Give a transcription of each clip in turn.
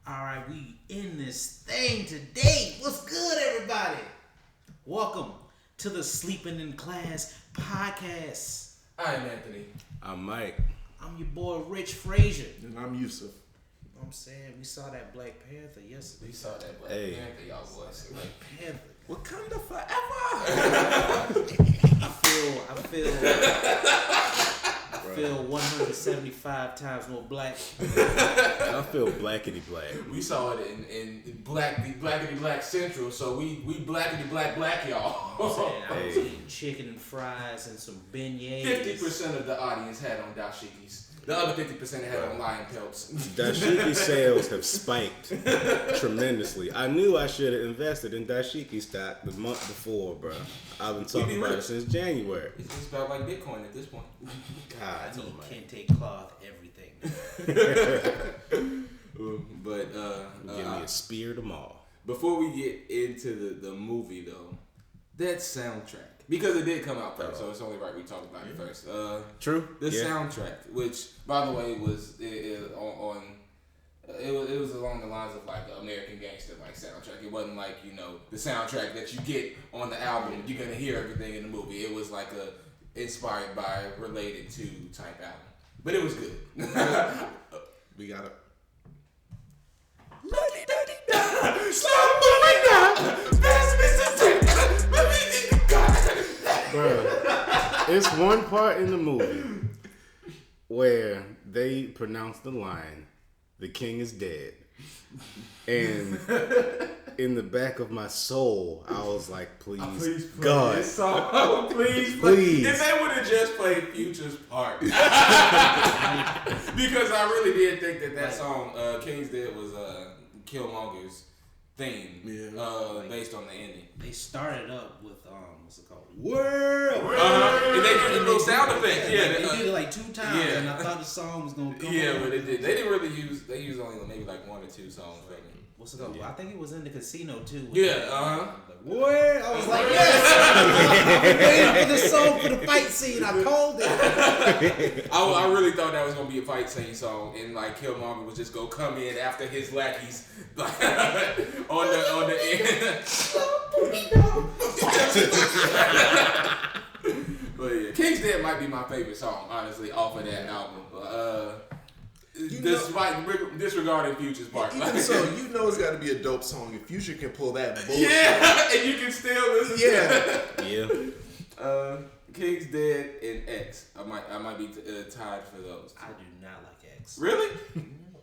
Alright, we in this thing today. What's good, everybody? Welcome to the Sleeping in Class podcast. I'm Anthony. I'm Mike. I'm your boy, Rich Frazier. And I'm Yusuf. You know what I'm saying? We saw that Black Panther yesterday. We saw that Black Panther, y'all boys. Black Panther. Wakanda forever. I feel 175 times more black. I feel blackity black. We saw it in Blackity Black Central, so we blackity black y'all. I was eating chicken and fries and some beignets. 50% of the audience had on dashikis. The other 50% had on lion pelts. Dashiki sales have spiked tremendously. I knew I should have invested in dashiki stock the month before, bro. I've been talking about it since January. It's about like Bitcoin at this point. God, you can't take cloth everything. But Give me a spear tomorrow. Before we get into the movie though, that soundtrack. Because it did come out first, so it's only right we talk about it first. True. The soundtrack, which by the way was it was along the lines of like the American Gangster like soundtrack. It wasn't like the soundtrack that you get on the album. You're gonna hear everything in the movie. It was like a inspired by, related to type album, but it was good. We got it. Bro, it's one part in the movie where they pronounce the line, "The king is dead." And in the back of my soul, I was like, please God. This song. Please. If they would have just played Future's part. Because I really did think that song, King's Dead, was Killmonger's theme, based on the ending. They started up with what's it called? World. And they did a little sound effect. They did it like 2 times, and I thought the song was gonna come. Yeah, but it did. They didn't really use. They used only maybe like 1 or 2 songs from it. What's it called? I think it was in the casino too. Where? I was like, yes! I'm waiting for the song for the fight scene. I called it. I really thought that was gonna be a fight scene song, and like Killmonger was just gonna come in after his lackeys on the end. But yeah, King's Dead might be my favorite song, honestly, off of that album. Disregarding Future's part. Even so, it's got to be a dope song if Future can pull that bullshit. Yeah, and you can still listen to it. Yeah. King's Dead and X. I might be tied for those. I do not like X. Really?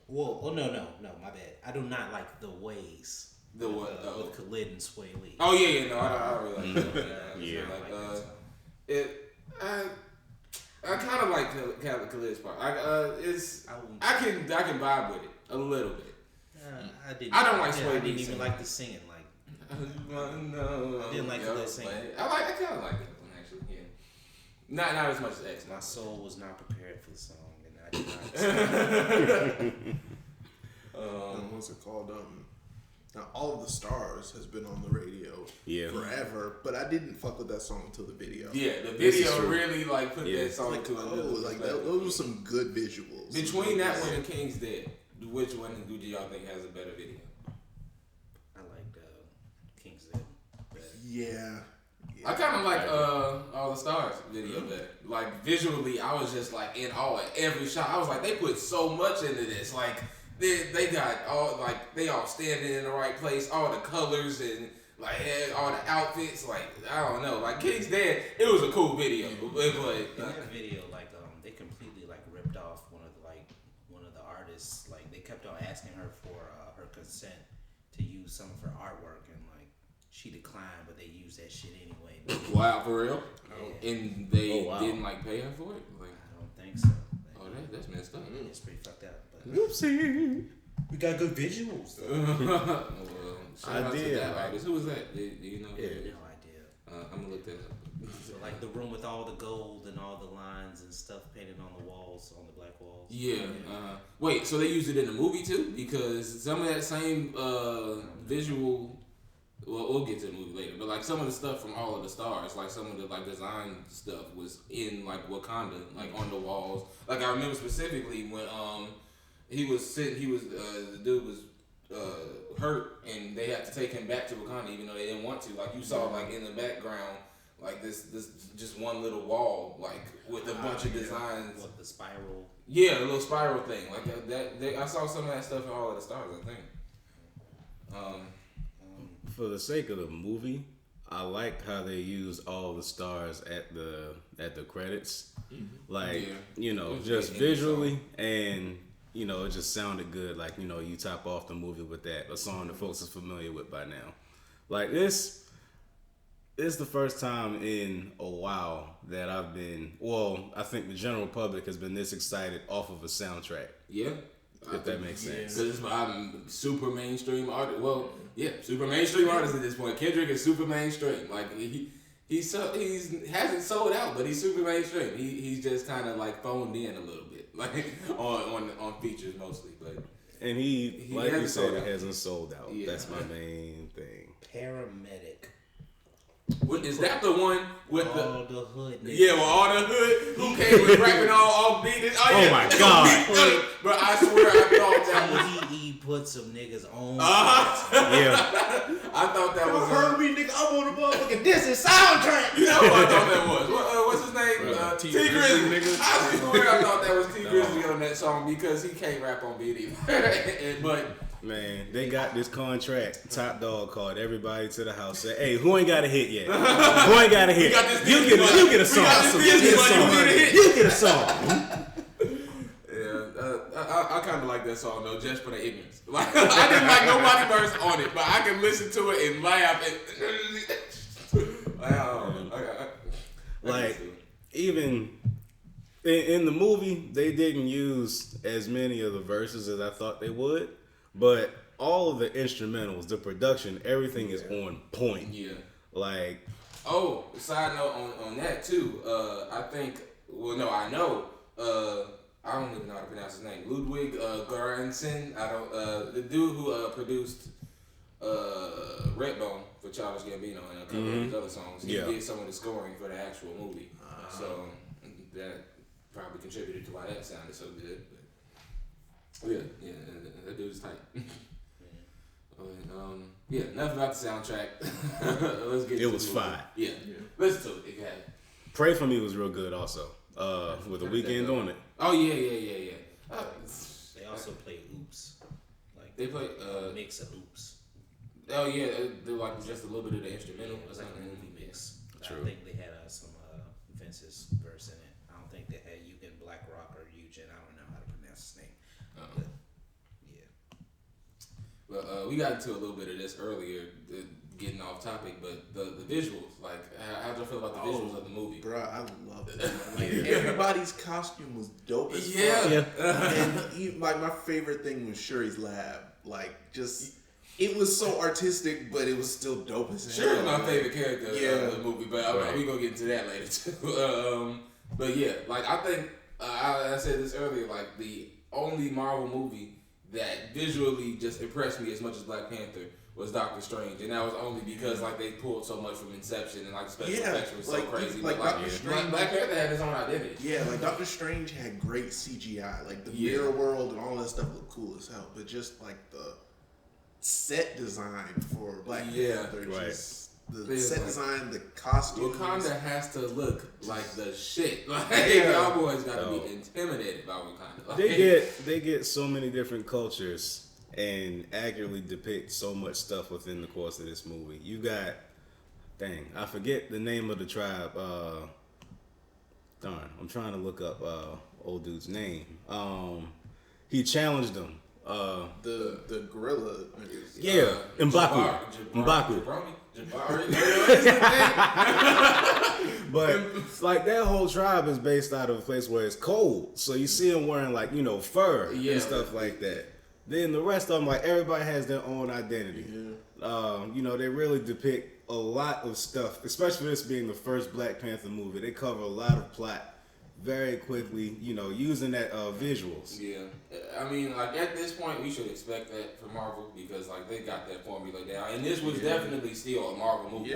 Well, no, my bad. I do not like The Ways. The what? With Khalid and Sway Lee. Oh yeah, no, I really like that. I kind of like Khalid's part. I can vibe with it a little bit. I don't like Sway Lee. I didn't even like the singing. No, I didn't like Khalid singing. I kind of like that one actually. Yeah, not as much as X. My soul was not prepared for the song, and I did not. What's it called? Now, All of the Stars has been on the radio forever, but I didn't fuck with that song until the video. Yeah, the video really put that song into those were some good visuals. Between that one and King's Dead, which one do y'all think has a better video? I like King's Dead better. Yeah. I kind of like All the Stars video better. Like visually, I was just like in awe at every shot. I was like, they put so much into this. Like they got they all standing in the right place, all the colors and all the outfits. Like I don't know, like King's Dead, it was a cool video. But that video, they completely ripped off one of the artists. Like they kept on asking her for her consent to use some of her artwork, and she declined, but they used that shit anyway. Wow, for real? Yeah. And they didn't pay her for it? I don't think so. That's messed up. It's pretty fucked up. But Oopsie. we got good visuals. I did. Who was that? Do you know? Yeah. No idea. I'm gonna look that up. So the room with all the gold and all the lines and stuff painted on the walls, on the black walls. Yeah. Wait, so they used it in the movie too? Because some of that same visual. Well, we'll get to the movie later, but some of the stuff from All of the Stars, some of the design stuff was in Wakanda, on the walls. I remember specifically when he was sitting, the dude was hurt, and they had to take him back to Wakanda, even though they didn't want to. Like you saw, like in the background, like this just one little wall, like with a bunch of designs. What, the spiral? Yeah, a little spiral thing, like that. I saw some of that stuff in All of the Stars, I think. For the sake of the movie, I like how they used all the stars at the credits. Like, you know, just visually, and you know, it just sounded good. Like, you know, you top off the movie with that, a song that folks are familiar with by now. Like this is the first time in a while that I've been, well, I think the general public has been this excited off of a soundtrack. Yeah. If that makes sense. Because I'm super mainstream artist. Well, yeah, super mainstream artist at this point. Kendrick is super mainstream. Like he hasn't sold out, but he's super mainstream. He's just kind of like phoned in a little bit, like on features mostly. But and he like you said, it hasn't sold out. Yeah. That's my main thing. Paramedic. Is that the one with all the hood niggas? Yeah, with all the hood who came with rapping all beat. Oh yeah. My god! But I swear I thought that was he put some niggas on. Yeah. I thought that was. Heard me, nigga. I'm on the motherfucking Disney soundtrack. You know what I thought that was? What's his name? T Grizzly. I swear I thought that was T Grizzly on that song because he can't rap on beat either. But. Man, they got this contract. Top Dog called everybody to the house. Said, "Hey, who ain't got a hit yet? Who ain't got a hit? You get a song. You get a song. Yeah, I kind of like that song though, just for the ignorance. Like I didn't like nobody verse on it, but I can listen to it and laugh. Like even in the movie, they didn't use as many of the verses as I thought they would. But all of the instrumentals, the production, everything is on point. Yeah. Like. Oh, side note on that too. I think. Well, no, I know. I don't even know how to pronounce his name. Ludwig Göransson. I don't. The dude who produced Redbone for Childish Gambino and a couple of his other songs. He did some of the scoring for the actual movie. So that probably contributed to why that sounded so good. Yeah, that dude's tight. Yeah, enough about the soundtrack. Let's get. It was fine. Yeah, listen to it if you have. Pray For Me was real good also. With The Weeknd on it. Oh yeah. They also play Oops. Like they play mix of Oops. Oh yeah, they're like just a little bit of the instrumental. It was like a movie mix. True. I think they had some Vince's verse in it. I don't think they had Eugen Blackrock or Eugen. I don't know how to pronounce his name. But yeah. But we got into a little bit of this earlier, getting off topic. But the visuals, like, how do you feel about the visuals of the movie? Bro, I love it. Like, everybody's costume was dope as fuck. Yeah. And like my favorite thing was Shuri's lab. Like just. It was so artistic, but it was still dope as hell. Shuri's my favorite character of the movie, but we gonna get into that later too. But yeah, like I think I said this earlier, like the only Marvel movie that visually just impressed me as much as Black Panther was Doctor Strange, and that was only because like they pulled so much from Inception and like special effects were so crazy. Like Doctor Strange, Black Panther had his own identity. Yeah, like Doctor Strange had great CGI, like the mirror world and all that stuff looked cool as hell. But just like the set design for Black Panther, just the set design, the costumes. Wakanda has to look like the shit. Like y'all boys gotta be intimidated by Wakanda. Like, they get so many different cultures and accurately depict so much stuff within the course of this movie. You got, I forget the name of the tribe. Darn, I'm trying to look up old dude's name. He challenged them. The gorilla niggas. Yeah, M'Baku. But like that whole tribe is based out of a place where it's cold, so you see them wearing like fur and stuff like that. Then the rest of them, like everybody has their own identity. They really depict a lot of stuff, especially this being the first Black Panther movie. They cover a lot of plot very quickly, using that visuals. Yeah, I mean, like at this point, we should expect that from Marvel because like they got that formula down, and this was definitely still a Marvel movie.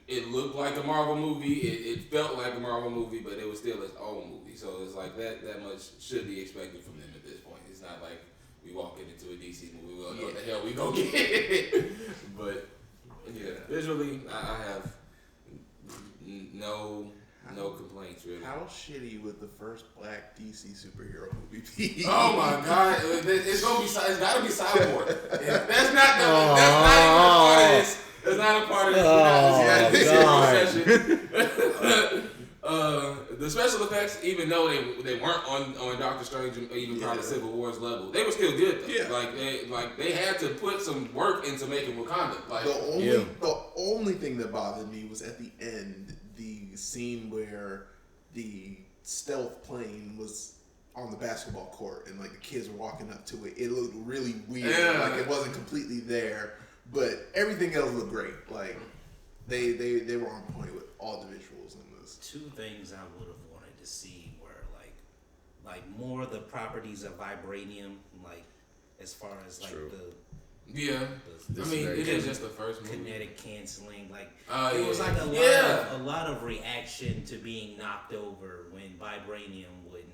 It looked like a Marvel movie. It felt like a Marvel movie, but it was still its own movie. So it's like that much should be expected from them at this point. It's not like we walk into a DC movie, we don't know what the hell we gonna get. But yeah, visually, I have no complaints really. How shitty would the first black DC superhero movie be? Oh my god, it's gotta be Cyborg. That's not even a part of this. That's not a part of this. The special effects, even though they weren't on Doctor Strange or even probably Civil War's level, they were still good though. Yeah. They had to put some work into making Wakanda. Like the only thing that bothered me was at the end, the scene where the stealth plane was on the basketball court and like the kids were walking up to it. It looked really weird. Yeah. Like it wasn't completely there, but everything else looked great. Like they were on point with all the visuals in this. Two things I would have wanted to see were like more of the properties of vibranium, like as far as like True. It is just the first movie. Kinetic canceling, like it was like a lot of reaction to being knocked over when vibranium wouldn't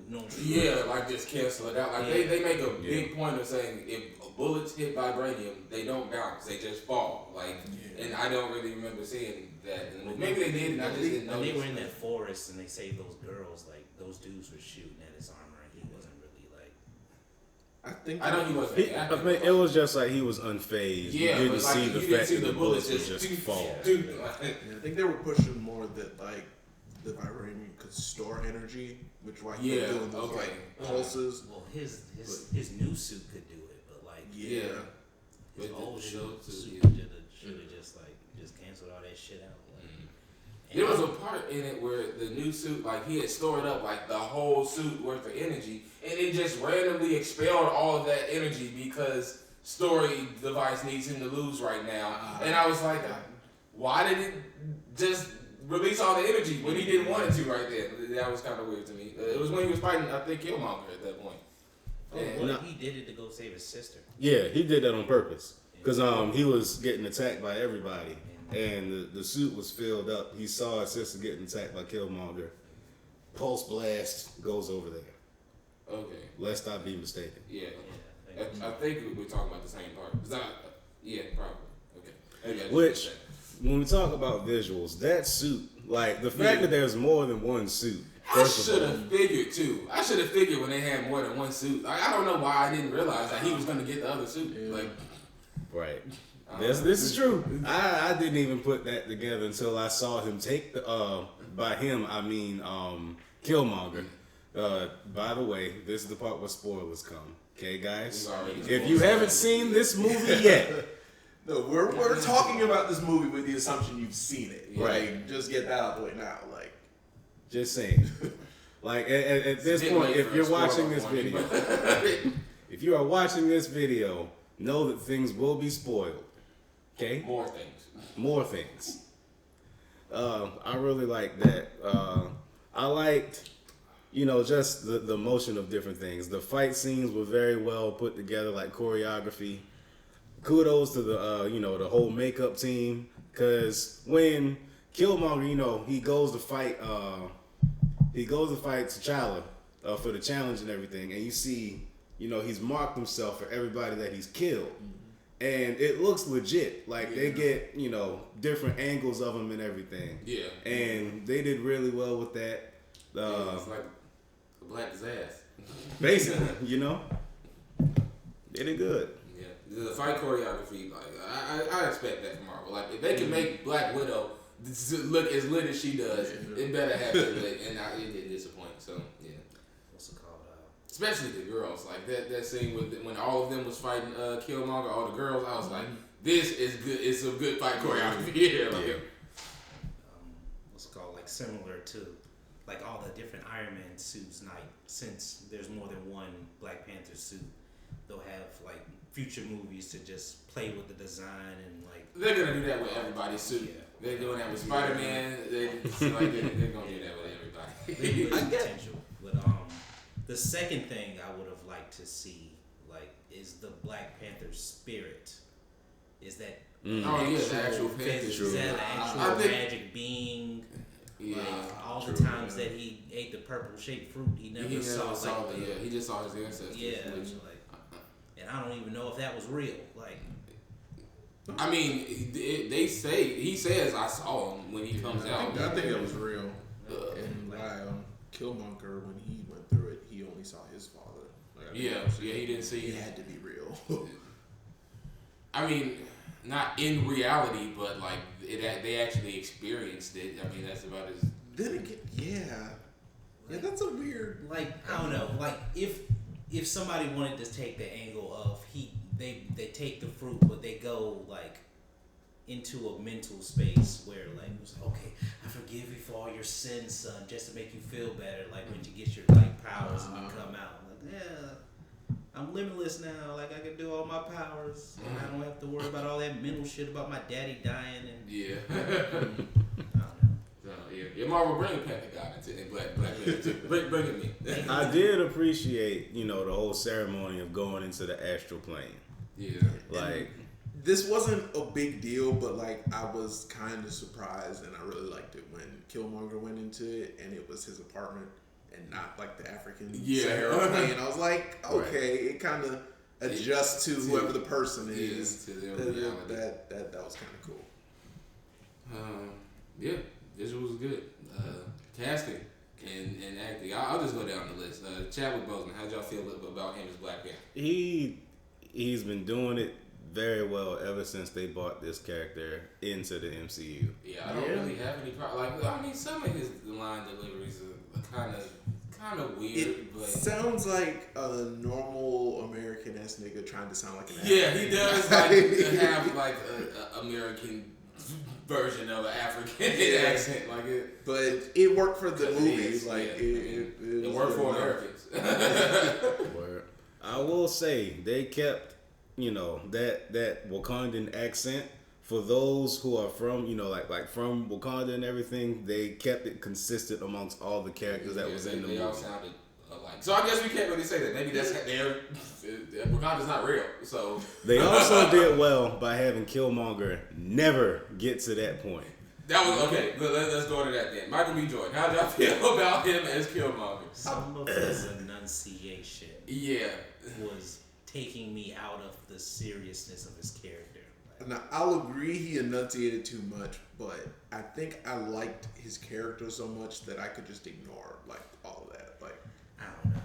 normally. Like just cancel it out. Like they make a big point of saying if bullets hit vibranium, they don't bounce, they just fall. And I don't really remember seeing that. Maybe they did, and I just didn't know. When they were in that forest and they saved those girls, like those dudes were shooting at his armor, and he wasn't really like. I know he wasn't. I mean, it was just like he was unfazed. Yeah, you didn't see the fact that the bullets would just fall. I think they were pushing more that like the vibranium could store energy, which why he was doing those like pulses. Well, his new suit could do it, but like his old suit should have just canceled all that shit out. There was a part in it where the new suit, like he had stored up like the whole suit worth of energy, and it just randomly expelled all of that energy because story device needs him to lose right now. And I was like, why did it just release all the energy when he didn't want it to right there? That was kind of weird to me. It was when he was fighting, I think, Killmonger at that point. He did it to go save his sister. Yeah, he did that on purpose because he was getting attacked by everybody. And the suit was filled up. He saw his sister getting attacked by Killmonger. Pulse blast goes over there. Okay. Lest I be mistaken. Yeah. I think we're talking about the same part. Probably. Okay. Which, when we talk about visuals, that suit, like the fact that there's more than one suit. I should have figured too. I should have figured when they had more than one suit. Like, I don't know why I didn't realize that he was going to get the other suit. Right. This is true. I didn't even put that together until I saw him take the by him I mean Killmonger. By the way, this is the part where spoilers come. Okay, guys? If you haven't seen this movie yet. No, we're talking about this movie with the assumption you've seen it. Right. Like, just get that out of the way now. Like, just saying. Like at this point, if you're watching this video, if you are watching this video, know that things will be spoiled. Okay? More things. I really like that. I liked, just the motion of different things. The fight scenes were very well put together, like choreography. Kudos to the whole makeup team. Because when Killmonger, he goes to fight T'Challa for the challenge and everything. And you see, he's marked himself for everybody that he's killed. And it looks legit. Like, they get, different angles of him and everything. Yeah. And they did really well with that. It's like a black Zaz. Basically, They did good. Yeah. The fight choreography, like, I expect that from Marvel. Like, if they can make Black Widow look as lit as she does, it better have it lit. And it didn't disappoint. So, yeah. What's it called? Especially the girls, like that scene when all of them was fighting Killmonger, all the girls. I was like, this is good. It's a good fight choreography here. What's it called? Like similar to like all the different Iron Man suits. Like since there's more than one Black Panther suit, they'll have like future movies to just play with the design and like. They're gonna do that with everybody's suit. Yeah. They're doing that with Spider-Man. They're gonna do that with everybody. Potential, but the second thing I would have liked to see, like, is the Black Panther spirit. Is that the actual Panther? Is that an actual magic being? Yeah, all the times that he ate the purple shaped fruit, he never saw he just saw his ancestors. Yeah, and I don't even know if that was real. Like, I mean, he says I saw him when he comes out. I think it was real. And Killmonger, when he went through it, he only saw his father. He didn't see. It had to be real. I mean, not in reality, but like they actually experienced it. I mean, that's about as. Then again, yeah, that's a weird. Like, I don't know. Like, if somebody wanted to take the angle of they take the fruit, but they go like into a mental space where like it was okay, I forgive you for all your sins, son, just to make you feel better. Like when you get your like powers and you come out, like I'm limitless now. Like I can do all my powers, and I don't have to worry about all that mental shit about my daddy dying and I don't know. Yeah, Marvel bring a Panther God into Black Panther too. Bring it me. I did appreciate, the whole ceremony of going into the astral plane. Yeah, like. This wasn't a big deal, but like I was kind of surprised, and I really liked it when Killmonger went into it, and it was his apartment and not like the African Sahara plane. I was like, okay, it kind of adjusts to whoever the person is. To their reality. That was kind of cool. Yeah, visual was good. Casting and acting. I'll just go down the list. Chadwick Boseman, how'd y'all feel about him as Black Panther? He's been doing it very well ever since they brought this character into the MCU. Yeah, I don't really have any problem. Like, I mean, some of his line deliveries are kind of weird. But sounds like a normal American-ass nigga trying to sound like an African. He does like have like a American version of an African accent, like it. But it worked for the movie. It worked for Americans. I will say they kept. That Wakandan accent for those who are from, like from Wakanda and everything, they kept it consistent amongst all the characters that was in the movie. They all sounded alike. So I guess we can't really say that. Maybe that's Wakanda's not real. So they also did well by having Killmonger never get to that point. That was okay. Let's go to that then. Michael B. Jordan, how did y'all feel about him as Killmonger? Some of his enunciation, was taking me out of the seriousness of his character. Now, I'll agree he enunciated too much, but I think I liked his character so much that I could just ignore like all of that. Like, I don't know.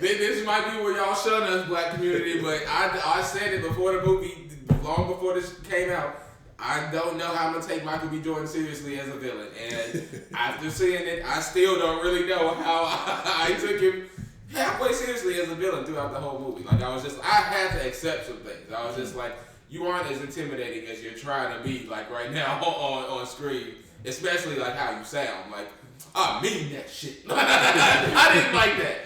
This might be where y'all shun us, black community, but I said it before the movie, long before this came out. I don't know how I'm gonna take Michael B. Jordan seriously as a villain, and after seeing it, I still don't really know how I took him halfway seriously as a villain throughout the whole movie. Like I had to accept some things. I was just like, you aren't as intimidating as you're trying to be like right now on screen, especially like how you sound. Like I mean that shit. I didn't like that.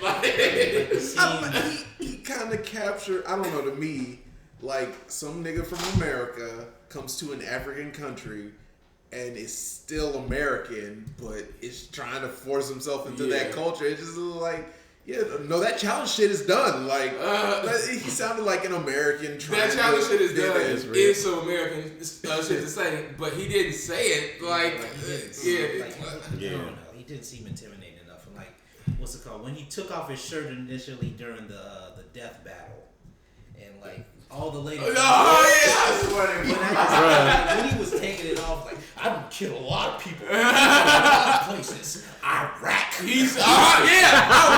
he kind of captured. I don't know. To me, like some nigga from America comes to an African country and is still American, but is trying to force himself into that culture. It's just like. Yeah, no, that challenge shit is done. Like, he sounded like an American trying that challenge shit is done. It's some American shit to say, but he didn't say it. I don't know. He didn't seem intimidating enough. And like, what's it called? When he took off his shirt initially during the death battle, and like all the ladies. I swear. When he was taking it off, like I've killed a lot of people in a lot of places. Iraq. I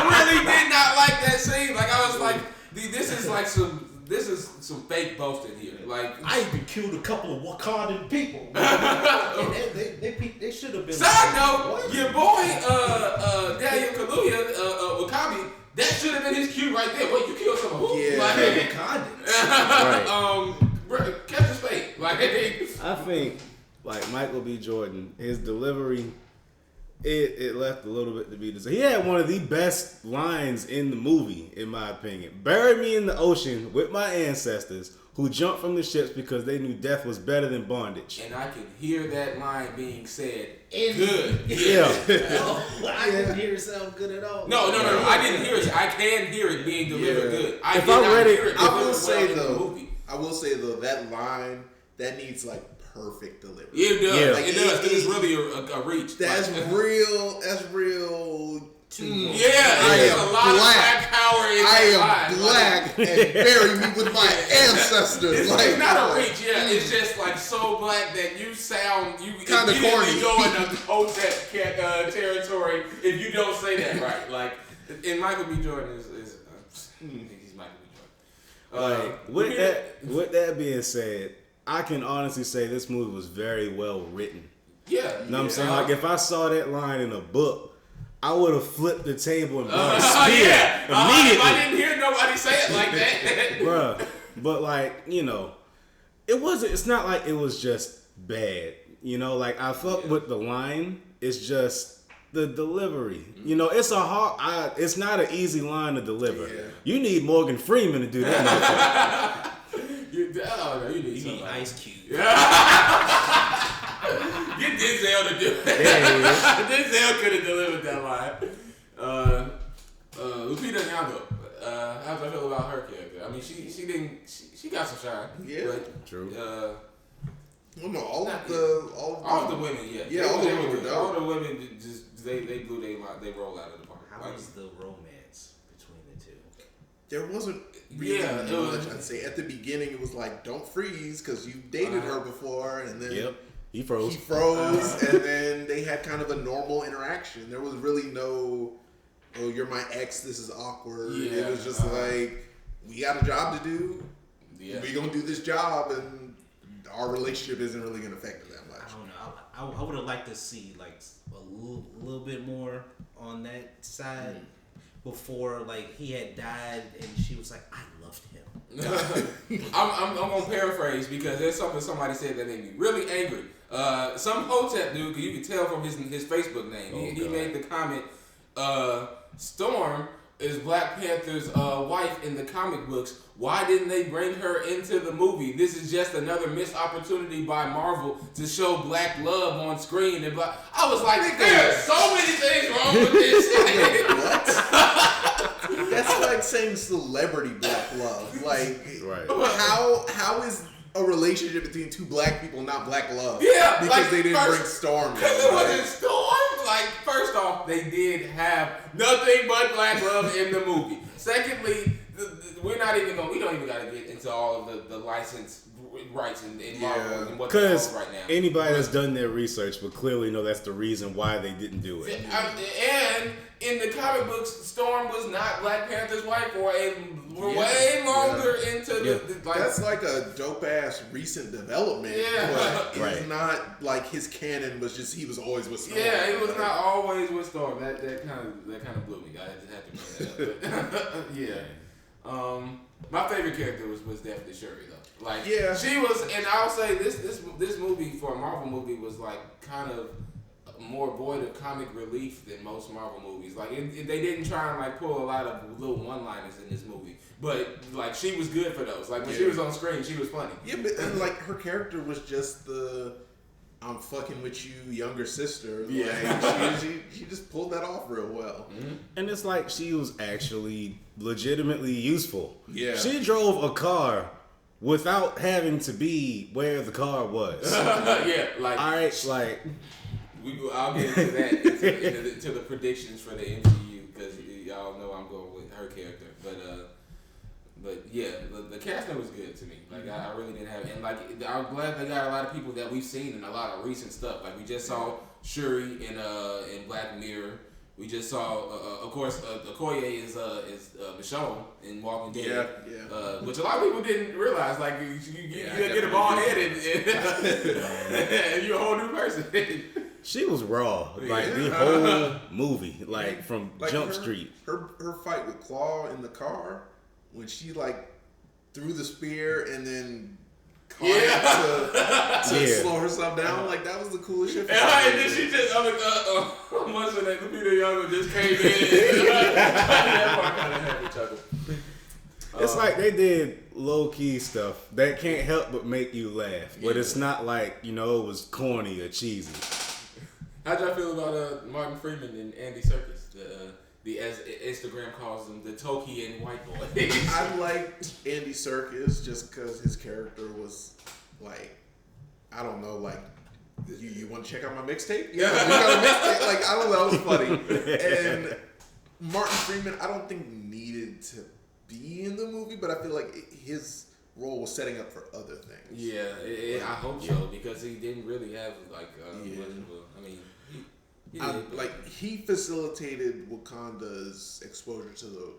really did not like that scene. Like I was like, this is some fake boasting here. Like I even killed a couple of Wakandan people. They should have been. Side note, your boy Daniel Kaluuya, Wakabi. That should have been his cue right there. Wait, you killed someone? Yeah, Wakandans. Right. Catch his fate. Like I think, like Michael B. Jordan, his delivery. It left a little bit to be desired. He had one of the best lines in the movie, in my opinion. Bury me in the ocean with my ancestors who jumped from the ships because they knew death was better than bondage. And I can hear that line being said good. Yeah. I didn't hear it sound good at all. No. I didn't hear it. I can hear it being delivered good. I will say though, that line, that needs like perfect delivery. It does. Yeah. Like it does. It's really a reach. That's like, real. That's real. Yeah, there's a lot of black power in I am black and bury me with my ancestors. It's not a reach, it's just like so black that you kind of corny. Go into Hotep territory if you don't say that right. Like, and Michael B. Jordan is he's Michael B. Jordan. With that being said, I can honestly say this movie was very well written. Yeah, You know what I'm saying? Like if I saw that line in a book, I would have flipped the table and brought a spear immediately. If I didn't hear nobody say it like that. Bruh. But like, it's not like it was just bad. Like I fuck with the line. It's just the delivery. It's it's not an easy line to deliver. Yeah. You need Morgan Freeman to do that. You need Ice Cube. Get Denzel to do it. Denzel could have delivered that line. Lupita Nyong'o. How do I feel about her character? I mean, she got some shine. Yeah, but, true. All of the women, yeah. Yeah, all the women were dope. All the women just they blew their line. They rolled out of the park. How was the romance between the two? There wasn't really much. I'd say at the beginning it was like, don't freeze because you dated her before, and then he froze. And then they had kind of a normal interaction. There was really no, oh, you're my ex, this is awkward. Yeah, it was just like, we got a job to do. Yeah. We're going to do this job, and our relationship isn't really going to affect it that much. I don't know. I would have liked to see like a little bit more on that side before like he had died and she was like, I loved him. I'm going to paraphrase because there's something somebody said that made me really angry. Some Hotep dude, you can tell from his Facebook name. He made the comment, Storm is Black Panther's wife in the comic books. Why didn't they bring her into the movie? This is just another missed opportunity by Marvel to show black love on screen. And I was like, there are so many things wrong with this. What? That's like saying celebrity black love. Like, right. How is a relationship between two black people not black love? Yeah, because they didn't bring Storm. Because it wasn't Storm. Like, first off, they did have nothing but black love in the movie. Secondly, we don't even got to get into all of the license rights in Marvel and what they're doing right now. Anybody that's done their research would clearly know that's the reason why they didn't do it. And in the comic books, Storm was not Black Panther's wife for way longer into the like. That's like a dope ass recent development. Yeah, but it's not like his canon was just he was always with Storm. Yeah, he was not always with Storm. That kind of blew me. I just had to bring that up. Yeah. My favorite character was definitely Shuri though. Like, she was, and I'll say this movie for a Marvel movie was like kind of more void of comic relief than most Marvel movies. Like, they didn't try and like pull a lot of little one-liners in this movie, but like she was good for those. Like when she was on screen, she was funny. Yeah, but and like her character was just the I'm fucking with you younger sister. Yeah, like, she just pulled that off real well. Mm-hmm. And it's like she was actually legitimately useful. Yeah, she drove a car without having to be where the car was. Yeah, like all right, like I'll get into that into the predictions for the MCU because y'all know I'm going with her character, but yeah, the casting was good to me. Like I really didn't have, and like I'm glad they got a lot of people that we've seen in a lot of recent stuff. Like we just saw Shuri in Black Mirror. We just saw, of course, Okoye is Michonne in Walking Dead. Yeah. Which a lot of people didn't realize. Like you get a bald head and you're a whole new person. She was raw, like the whole movie, like from Jump Street. Her fight with Claw in the car when she like threw the spear and then caught it to slow herself down, like that was the coolest shit. And then she just, I'm like, once when Lupita Nyong'o just came in, that part kind of had me chuckle. It's like they did low key stuff that can't help but make you laugh, but it's not like it was corny or cheesy. How'd y'all feel about Martin Freeman and Andy Serkis? The as Instagram calls them, the Tolkien white boy. I liked Andy Serkis just because his character was like I don't know, like, you want to check out my mixtape? Yeah, we got a mixtape. Like, I don't know, it was funny. And Martin Freeman, I don't think needed to be in the movie, but I feel like his role was setting up for other things. Yeah, I hope so, because he didn't really have like. I mean, he facilitated Wakanda's exposure to the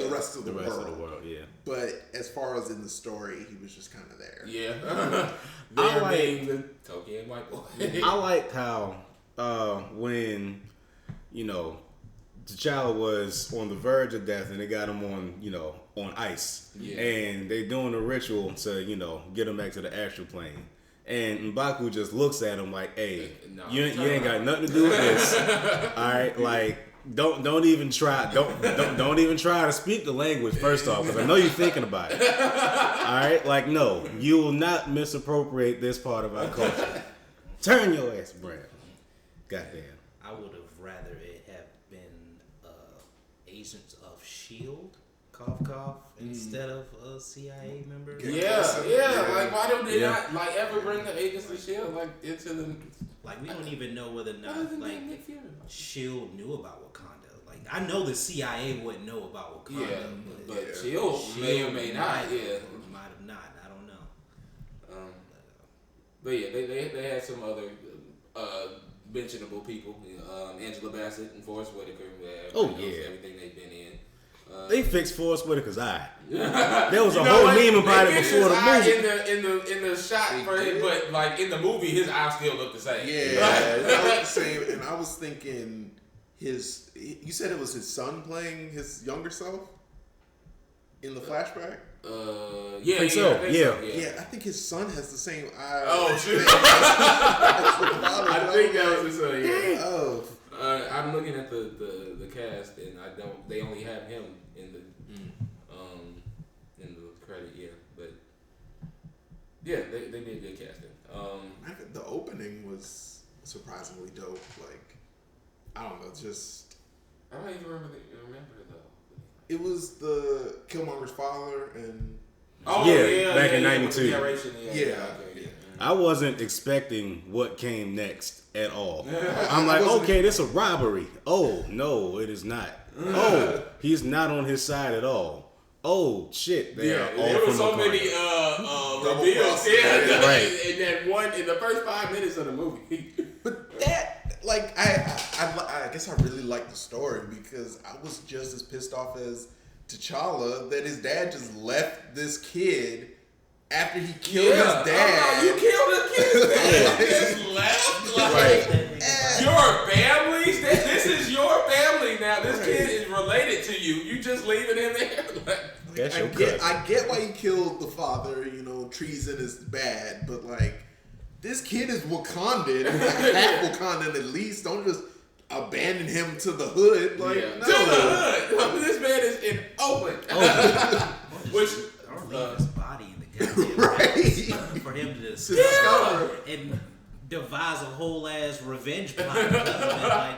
rest of the world. Yeah. But as far as in the story, he was just kind of there. Yeah. I like the Tolkien white boy. I like how when T'Challa was on the verge of death and they got him on ice. Yeah. And they doing a ritual to, get him back to the astral plane. And M'Baku just looks at him like, hey, you ain't got nothing to do with this. All right, like don't even try don't even try to speak the language first off, because I know you're thinking about it. All right, like no, you will not misappropriate this part of our culture. Turn your ass around. Goddamn. I would have rather it have been Agents of S.H.I.E.L.D. Cough cough instead of a CIA member. Yeah. Like why don't they not like ever bring the Agents of S.H.I.E.L.D. like into the we don't even know whether or not like S.H.I.E.L.D. knew about Wakanda. Like I know the CIA wouldn't know about Wakanda, but S.H.I.E.L.D. may or may not. Might have not. I don't know. But yeah, they had some other mentionable people. Angela Bassett and Forrest Whitaker. Everything they've been in. They fixed Forrest Whitaker's eye. There was a whole meme about it before the movie. In the shot for him, but like in the movie, his eyes still look the same. Yeah, they look the same. And I was thinking, you said it was his son playing his younger self in the flashback. Yeah, I think so. Yeah, I think his son has the same eye. Oh shit! I think that was his son. Yeah. Oh. I'm looking at the cast, and they only have him in the credit. Yeah, but yeah, they did good casting. The opening was surprisingly dope. Like, I don't know, just I don't even remember though. It was the Killmonger's father and back in '92. Yeah. I wasn't expecting what came next at all. I'm like, okay, this is a robbery. Oh, no, it is not. Oh, he's not on his side at all. Oh, shit. There were so many reveals. In the first 5 minutes of the movie. But that, like, I guess I really like the story because I was just as pissed off as T'Challa that his dad just left this kid after he killed his dad. You killed a kid's dad. You just left? Your family? This is your family now. This kid is related to you. You just leaving him there? I get why he killed the father. Treason is bad, but this kid is Wakandan, half Wakandan at least. Don't just abandon him to the hood. No. To the hood. This man is in Oakland. Which leave his body in the goddamn right for him to discover and devise a whole ass revenge plot.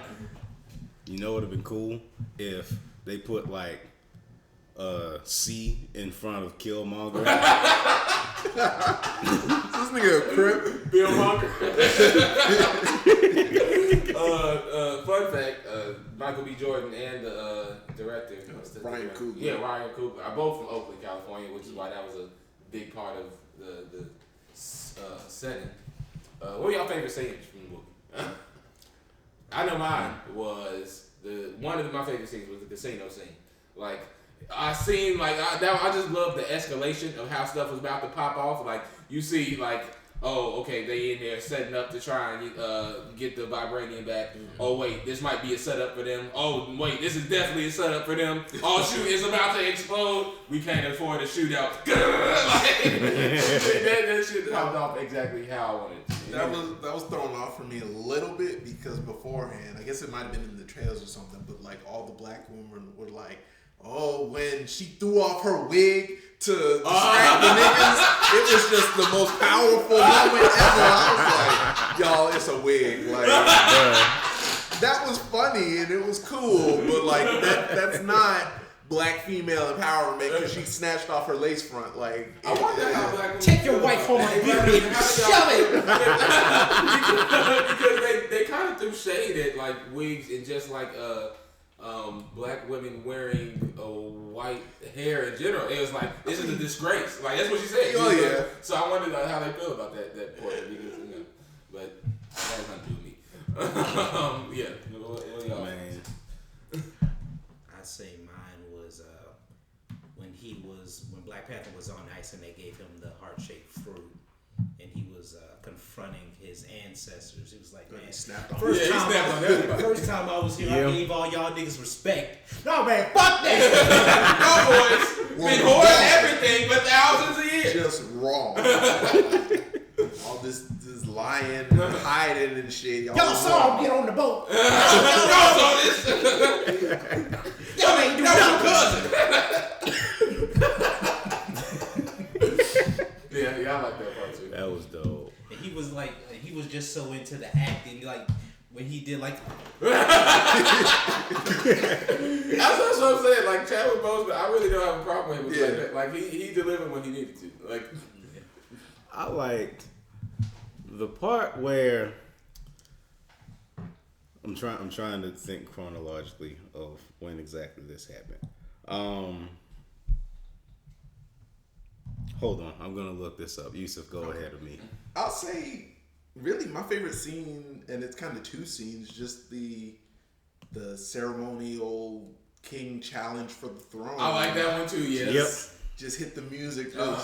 You know, it would have been cool if they put C in front of Killmonger. This nigga a crip. Bill Monger. Fun fact: Michael B. Jordan and the director, Ryan Coogler. Yeah, Ryan Coogler are both from Oakland, California, which is why that was a big part of the setting. What were y'all favorite scenes from the movie? I know mine was one of my favorite scenes was the casino scene. I just love the escalation of how stuff was about to pop off. You see, they in there setting up to try and get the vibranium back. Mm-hmm. Oh wait, this might be a setup for them. Oh wait, this is definitely a setup for them. Oh shoot, it's about to explode. We can't afford a shootout. that shit popped off exactly how I wanted it. That was thrown off for me a little bit because beforehand, I guess it might have been in the trailers or something, but all the black women were when she threw off her wig to distract the niggas, it was just the most powerful moment ever. I was y'all, it's a wig. That was funny and it was cool, but that's not black female empowerment because she snatched off her lace front. Like, I wonder how black women Take your wife home and shove it. Because they kind of threw shade at like wigs and just like black women wearing white hair in general. It was like, this is a disgrace. Like, that's what she said. Oh yeah. So I wondered how they feel about that part because but that has nothing to do with me. Yeah. What y'all? Man. I'd say mine was when Black Panther was on ice and they gave him the heart-shaped fruit and he was confronting his ancestors. He was like, man, He snapped on first he time snapped on everybody. first time I was here, Yeah. I gave all y'all niggas respect. No man, fuck that. Y'all boys been hoarding everything for thousands of years. just wrong. All this lying, hiding and shit. Y'all saw him get on the boat. Y'all saw this. Y'all ain't do nothing. Yeah, I like that part too. That was dope. And he was like, he was just so into the acting, like when he did like. That's what I'm saying. Like Chadwick Boseman, I really don't have a problem with him like that. Like he delivered when he needed to. Like I liked the part where I'm trying to think chronologically of when exactly this happened. Hold on, I'm gonna look this up. Yusuf, go ahead of me. I'll say, really, my favorite scene, and it's kind of two scenes, just the ceremonial king challenge for the throne. I like that one too. Yeah. Yep. Just hit the music. Bro,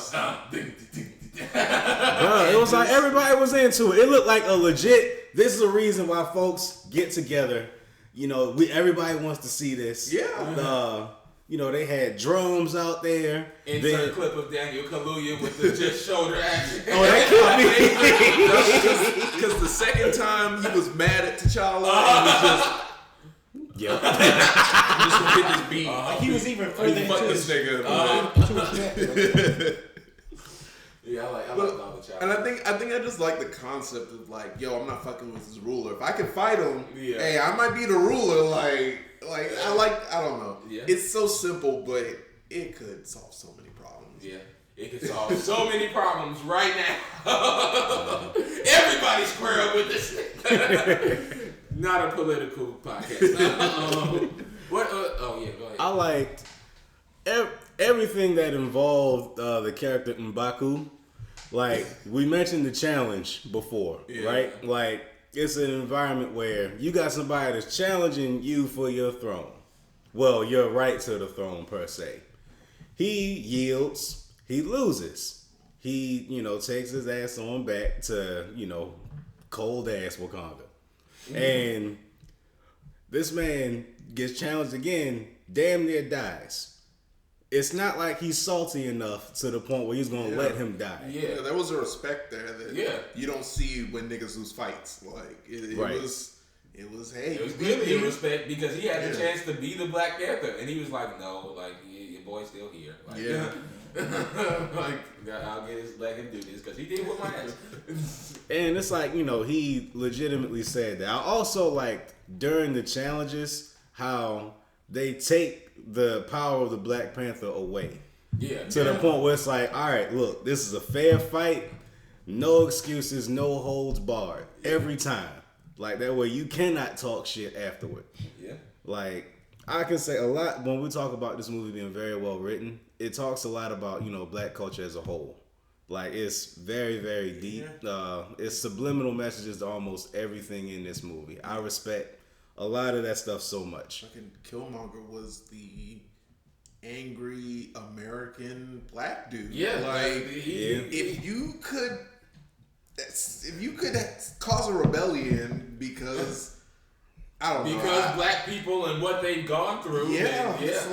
it was like everybody was into it. It looked like a legit. This is a reason why folks get together. You know, everybody wants to see this. Yeah. You know, they had drums out there. Insert clip of Daniel Kaluuya with the just shoulder action. Oh, that could be. Because the second time he was mad at T'Challa, and was Yep. just gonna hit this beat. Like he was even further Fuck into this his, nigga. Yeah, I like all the child. And I think I just like the concept of like, yo, I'm not fucking with this ruler. If I can fight him, hey, I might be the ruler. Like I don't know. Yeah. It's so simple, but it could solve so many problems. Yeah, it could solve so many problems right now. Everybody's square up with this. Not a political podcast. What? Oh yeah, go ahead. I liked everything that involved the character M'Baku. Like, we mentioned the challenge before, right? Like, it's an environment where you got somebody that's challenging you for your throne. Well, your right to the throne, per se. He yields, he loses. He, takes his ass on back to, cold ass Wakanda. And this man gets challenged again, damn near dies. It's not like he's salty enough to the point where he's gonna let him die. Yeah, there was a respect there that you don't see when niggas lose fights. Like it was hey, it was clearly a respect because he had the chance to be the Black Panther, and he was like, no, like your boy's still here. Like, like I'll let him do this because he did with my ass. And it's like, he legitimately said that. I also liked during the challenges how they take the power of the Black Panther away. To the point where it's like, all right, look, this is a fair fight. No excuses, no holds barred. Every time. Like, that way you cannot talk shit afterward. Yeah. Like, I can say a lot when we talk about this movie being very well written. It talks a lot about, black culture as a whole. Like, it's very, very deep. It's subliminal messages to almost everything in this movie. I respect a lot of that stuff so much. Fucking Killmonger was the angry American black dude. Yeah, if you could cause a rebellion because because black people and what they've gone through. It's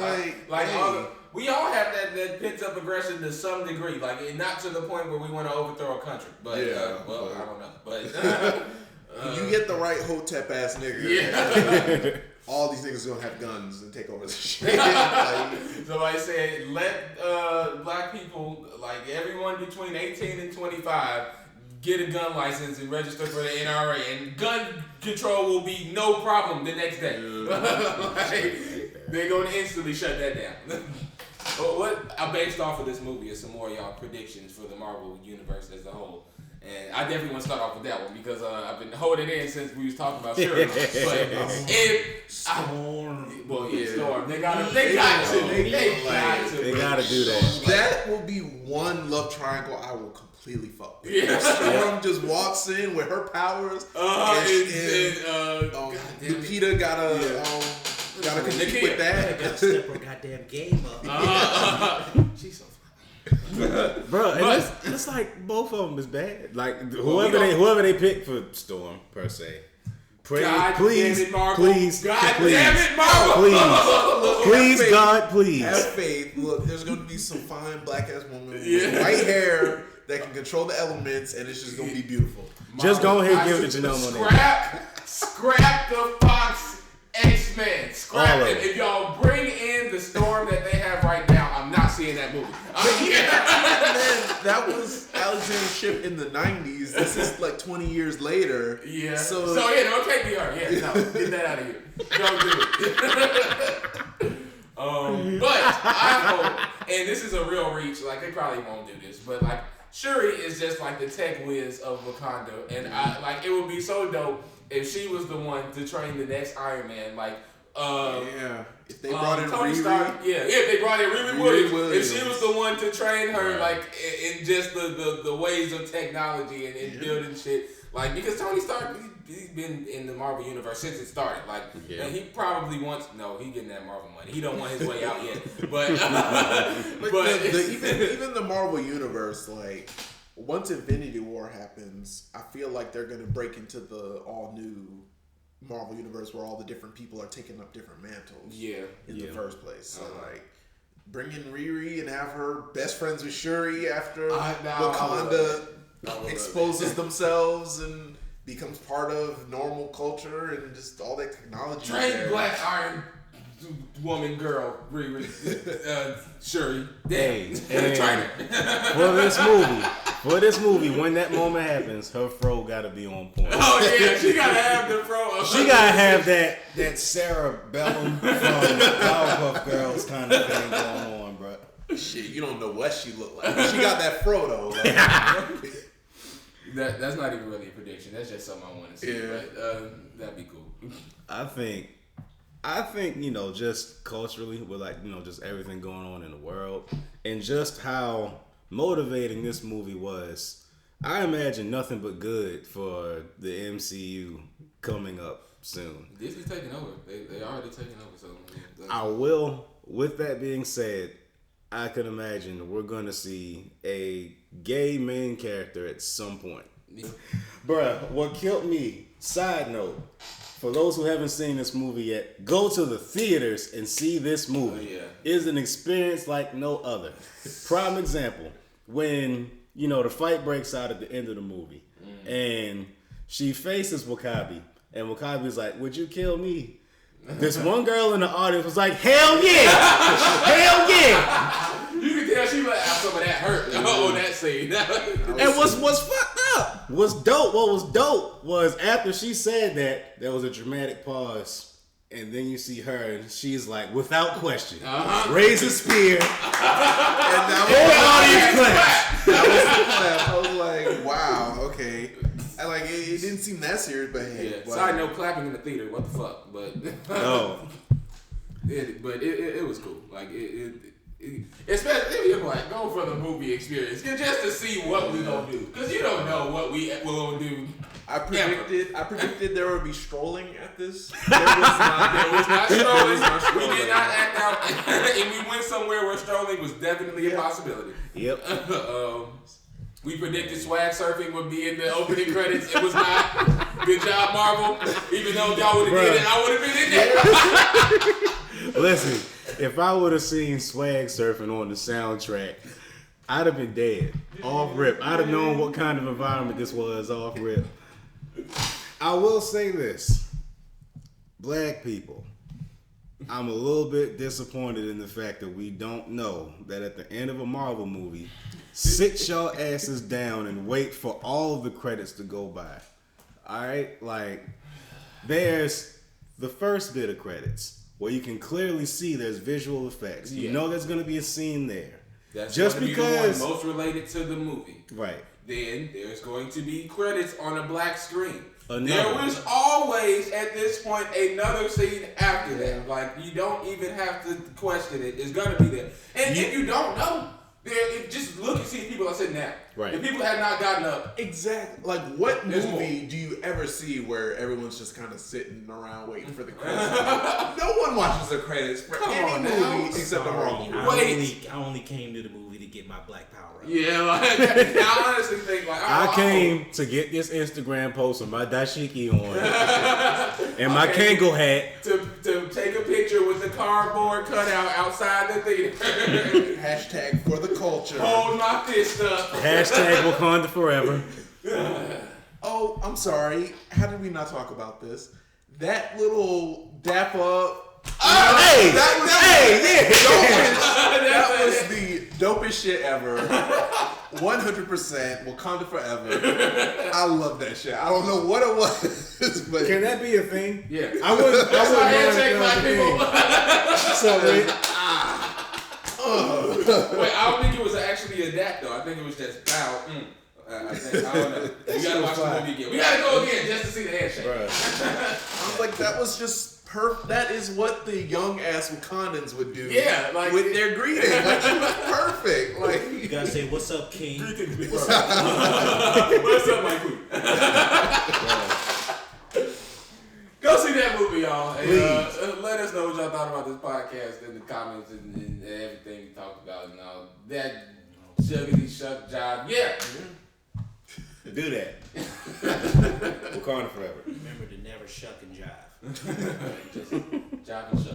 we all have that pent up aggression to some degree, like not to the point where we want to overthrow a country. But I don't know. But you get the right hotep ass nigga. All these niggas gonna have guns and take over the shit. Somebody said, let black people, like everyone between 18 and 25, get a gun license and register for the NRA, and gun control will be no problem the next day. They're gonna instantly shut that down. What I based off of this movie is some more of y'all predictions for the Marvel universe as a whole. And I definitely want to start off with that one because I've been holding in since we was talking about Shuri. But Storm. Storm. They got to. They got to do that. That will be one love triangle I will completely fuck with. Yeah. Storm just walks in with her powers. Lupita gotta compete with that. Gotta step her goddamn game up. She's so. Bro, and it's like both of them is bad. Like whoever they pick for Storm per se. Please, God damn it, Marvel. Please, God, please. Have faith. Look, there's gonna be some fine black ass woman with white hair that can control the elements, and it's just gonna be beautiful. Just go ahead and give it to Janelle Monáe. Scrap the Fox X-Men. Scrap it. If y'all bring in the Storm that they have right now, I'm not seeing that movie. That was Alexander Shipp in the 90s. This is like 20 years later. Yeah. So don't take me her. Yeah, no, get that out of here. Don't do it. But I hope, and this is a real reach, like they probably won't do this, but like Shuri is just like the tech whiz of Wakanda, and it would be so dope if she was the one to train the next Iron Man, like. If they brought in Tony Riri, Stark, if they brought in Riri Williams, if she was the one to train her, like in just the ways of technology and building shit, like because Tony Stark, he's been in the Marvel universe since it started, and he probably wants he getting that Marvel money. He don't want his way out yet, but even the Marvel universe, like once Infinity War happens, I feel like they're gonna break into the all new Marvel universe where all the different people are taking up different mantles in the first place. So like bring in Riri and have her best friends with Shuri after Wakanda exposes themselves and becomes part of normal culture and just all that technology. Train Black Iron Woman girl Riri Shuri. Hey, for this movie, when that moment happens, her fro gotta be on point. Oh yeah, she gotta have the fro. She gotta have that Sarah Bellum from Powerpuff Girls kind of thing going on, bro. Shit, you don't know what she looked like. She got that fro though. Like. That's not even really a prediction. That's just something I want to see. Yeah. But, that'd be cool. I think just culturally with just everything going on in the world and just how motivating this movie was, I imagine nothing but good for the MCU coming up soon. Disney's taking over. They already taking over. So I will. With that being said, I can imagine we're gonna see a gay main character at some point. Yeah. Bruh, what killed me? Side note. For those who haven't seen this movie yet, go to the theaters and see this movie. Oh, yeah. It's an experience like no other. Prime example, when, the fight breaks out at the end of the movie, and she faces W'Kabi, and W'Kabi's like, would you kill me? This one girl in the audience was like, hell yeah! Hell yeah! You can tell she was like, some of that hurt on that scene. And what's fucked up? What was dope was after she said that, there was a dramatic pause. And then you see her, and she's like, without question, raise a spear. And that was the clap. I was like, wow, okay. It didn't seem that serious, but hey. Yeah. Side note, clapping in the theater, what the fuck? But no. It was cool. Especially if you're go for the movie experience, just to see what we gonna do, because you don't know what we're gonna do. I predicted there would be strolling at this. There was not strolling. We did not act out, and we went somewhere where strolling was definitely a possibility. Yep. We predicted swag surfing would be in the opening credits. It was not. Good job, Marvel. Even though y'all would have did it, I would have been in there. Listen, if I would have seen swag surfing on the soundtrack, I'd have been dead. Off rip. I'd have known what kind of environment this was off rip. I will say this. Black people, I'm a little bit disappointed in the fact that we don't know that at the end of a Marvel movie, sit your asses down and wait for all of the credits to go by. Alright? There's the first bit of credits. where you can clearly see there's visual effects. You know there's going to be a scene there. That's just going to because be the one most related to the movie. Right. Then there's going to be credits on a black screen. Another. There was always, at this point, another scene after that. Like, you don't even have to question it. It's going to be there. And if you don't know, just look and see if people are sitting down. Right. If people have not gotten up. Exactly. Like, what There's movie more. do you ever see where everyone's just kind of sitting around waiting for the credits? No one watches the credits for any movie except a Marvel movie. I only came to the movie to get my Black Power up. Yeah, like, I honestly think, like, I came to get this Instagram post with my dashiki on and my Kango hat. To take a picture with the cardboard cutout outside the theater. Hashtag for the culture. Hold my fist up. Hashtag Wakanda forever. Oh, I'm sorry. How did we not talk about this? That little dap up. That was the dopest shit ever. 100% Wakanda forever. I love that shit. I don't know what it was, but Can that be a thing? Yeah. I wouldn't handshake mind black if people. that was a thing. Wait, I don't think it was actually a dap though. I think it was just bow. I don't know. We gotta watch the movie again. We gotta go again just to see the handshake. I was like, that was just that is what the young ass Wakandans would do. Yeah, like with their greeting. Like, she was perfect. Like, You gotta say, "What's up, King?" What's up, my queen? Go see that movie, y'all. And, let us know what y'all thought about this podcast in the comments and everything we talked about and all that shuggity shuck job. Yeah. Do that. Wakanda forever. Remember to never shuck and jive. Just job and shuck.